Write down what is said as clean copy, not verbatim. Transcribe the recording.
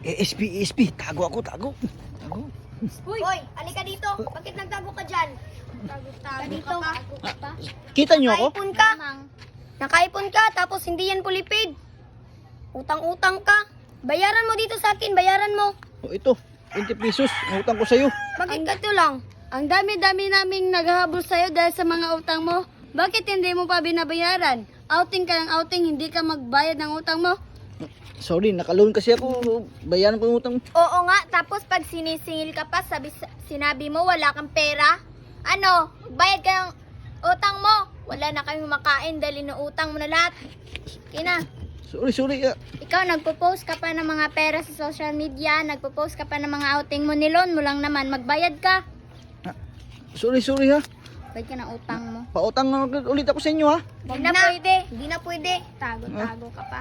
ESP. Tago ako, tago. Hoy, alika dito. Bakit nagtago ka dyan? Tago dito. Kita niyo ako? Nakaipon ka. Nakaipon ka, tapos hindi yan pulipid. Utang-utang ka. Bayaran mo dito sa akin, bayaran mo. Oh, ito, 20 pesos. Utang ko sa'yo. Bakit ganito lang? Ang dami-dami naming naghahabol sa'yo dahil sa mga utang mo. Bakit hindi mo pa binabayaran? Outing ka ng outing, hindi ka magbayad ng utang mo. Sorry, nakaloan kasi ako. Bayaran ko yung utang. Oo nga, tapos pag sinisingil ka pa, sinabi mo wala kang pera. Ano, bayad ka ng utang mo. Wala na kayong makain dahil inuutang mo na lahat. Kina, Sorry. ikaw nagpo-post ka pa ng mga pera sa social media, nagpo-post ka pa ng mga outing mo, nilon mo lang naman, magbayad ka. Sorry ha. Bayad ka ng utang mo. Pautang ulit ako sa inyo ha. Hindi na pwede. Hindi na pwede. Tago-tago ka pa.